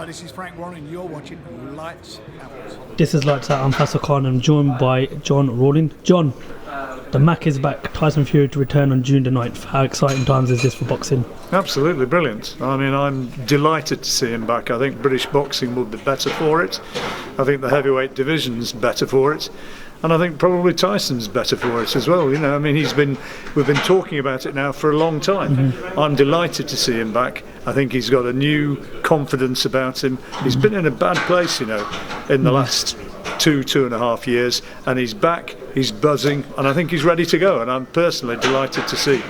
this is Frank Warren and you're watching Lights Out. This is Lights Out. I'm Faisal Khan and I'm joined by John Rawling. John, the Mac is back. Tyson Fury to return on June the 9th. How exciting times is this for boxing? Absolutely brilliant. I mean, I'm delighted to see him back. I think British boxing will be better for it. I think the heavyweight division's better for it. And I think probably Tyson's better for it as well. You know, I mean, we've been talking about it now for a long time. I'm delighted to see him back. I think he's got a new confidence about him. He's been in a bad place, you know, in the last two and a half years, and he's back, he's buzzing, and I think he's ready to go, and I'm personally delighted to see.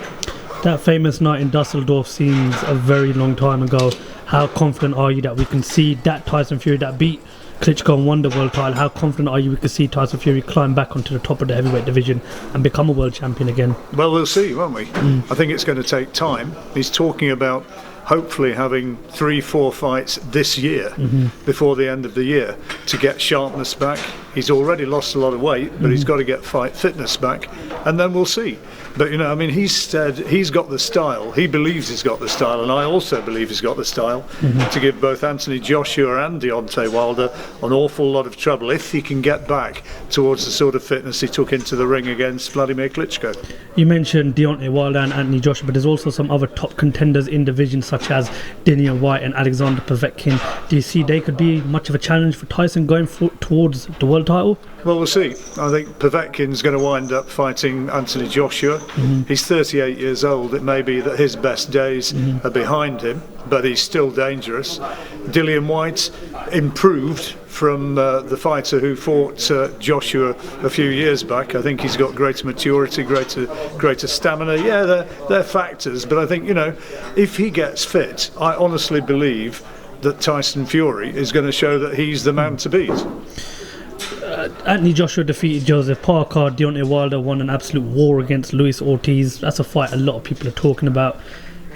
That famous night in Dusseldorf seems a very long time ago. How confident are you that we can see that Tyson Fury that beat Klitschko and won the world title? How confident are you we could see Tyson Fury climb back onto the top of the heavyweight division and become a world champion again? Well, we'll see, won't we? I think it's going to take time. He's talking about hopefully having 3-4 fights this year before the end of the year to get sharpness back. He's already lost a lot of weight, but he's got to get fight fitness back, and then we'll see. But, you know, I mean, he said he's got the style. He believes he's got the style, and I also believe he's got the style to give both Anthony Joshua and Deontay Wilder an awful lot of trouble if he can get back towards the sort of fitness he took into the ring against Vladimir Klitschko. You mentioned Deontay Wilder and Anthony Joshua, but there's also some other top contenders in divisions such as Dillian Whyte and Alexander Povetkin. Do you see they could be much of a challenge for Tyson going towards the world title? Well, we'll see. I think Povetkin's going to wind up fighting Anthony Joshua. He's 38 years old. It may be that his best days are behind him, but he's still dangerous. Dillian Whyte improved from the fighter who fought Joshua a few years back. I think he's got greater maturity, greater stamina. Yeah, they're factors, but I think, you know, if he gets fit, I honestly believe that Tyson Fury is going to show that he's the man to beat. Anthony Joshua defeated Joseph Parker. Deontay Wilder won an absolute war against Luis Ortiz. That's a fight a lot of people are talking about.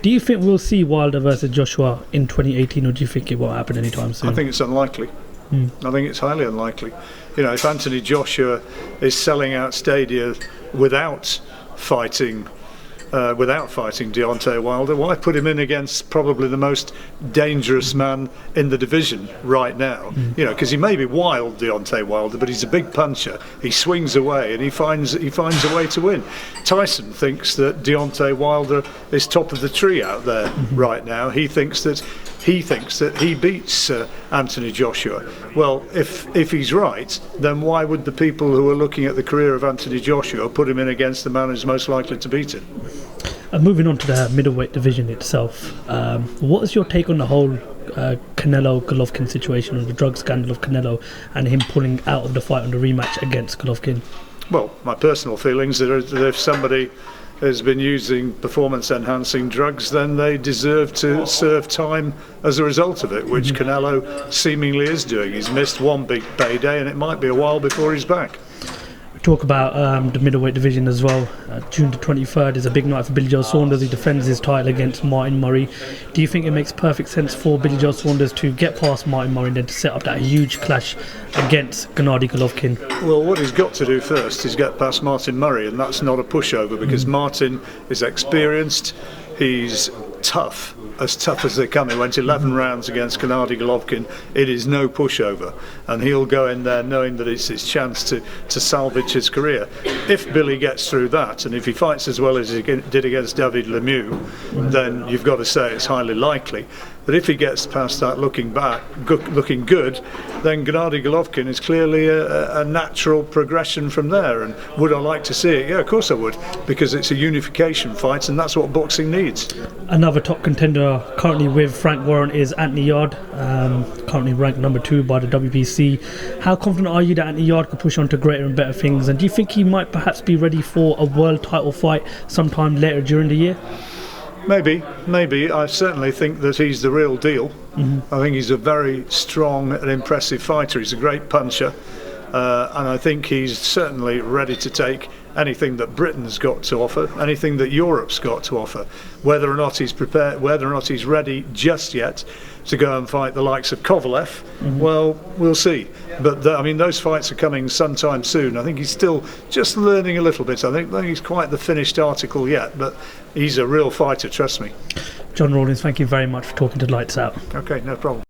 Do you think we'll see Wilder versus Joshua in 2018, or do you think it won't happen anytime soon? I think it's unlikely. I think it's highly unlikely. You know, if Anthony Joshua is selling out stadia without fighting Deontay Wilder, why put him in against probably the most dangerous man in the division right now? You know, because he may be wild, Deontay Wilder, but he's a big puncher. He swings away and he finds a way to win. Tyson thinks that Deontay Wilder is top of the tree out there right now. He thinks that he beats Anthony Joshua. Well, if he's right, then why would the people who are looking at the career of Anthony Joshua put him in against the man who's most likely to beat him? Moving on to the middleweight division itself, what is your take on the whole Canelo-Golovkin situation, and the drug scandal of Canelo and him pulling out of the fight on the rematch against Golovkin? Well, my personal feelings are that if somebody has been using performance-enhancing drugs, then they deserve to serve time as a result of it, which Canelo seemingly is doing. He's missed one big payday, and it might be a while before he's back. Talk about the middleweight division as well. June the 23rd is a big night for Billy Joe Saunders. He defends his title against Martin Murray. Do you think it makes perfect sense for Billy Joe Saunders to get past Martin Murray and then to set up that huge clash against Gennady Golovkin? Well, what he's got to do first is get past Martin Murray, and that's not a pushover, because Martin is experienced, he's tough as they come. He went 11 rounds against Gennady Golovkin. It is no pushover, and he'll go in there knowing that it's his chance to salvage his career. If Billy gets through that, and if he fights as well as he did against David Lemieux, then you've got to say it's highly likely. But if he gets past that looking good, then Gennady Golovkin is clearly a natural progression from there. And would I like to see it? Yeah, of course I would, because it's a unification fight, and that's what boxing needs. Another top contender currently with Frank Warren is Anthony Yarde, currently ranked number 2 by the WBC. How confident are you that Anthony Yarde could push on to greater and better things? And do you think he might perhaps be ready for a world title fight sometime later during the year? Maybe. I certainly think that he's the real deal. I think he's a very strong and impressive fighter. He's a great puncher, and I think he's certainly ready to take anything that Britain's got to offer, anything that Europe's got to offer. Whether or not he's prepared, whether or not he's ready just yet to go and fight the likes of Kovalev, well, we'll see. But I mean, those fights are coming sometime soon. I think he's still just learning a little bit. I think he's quite the finished article yet, but he's a real fighter, trust me. John Rawlings, thank you very much for talking to Lights Out. Okay, no problem.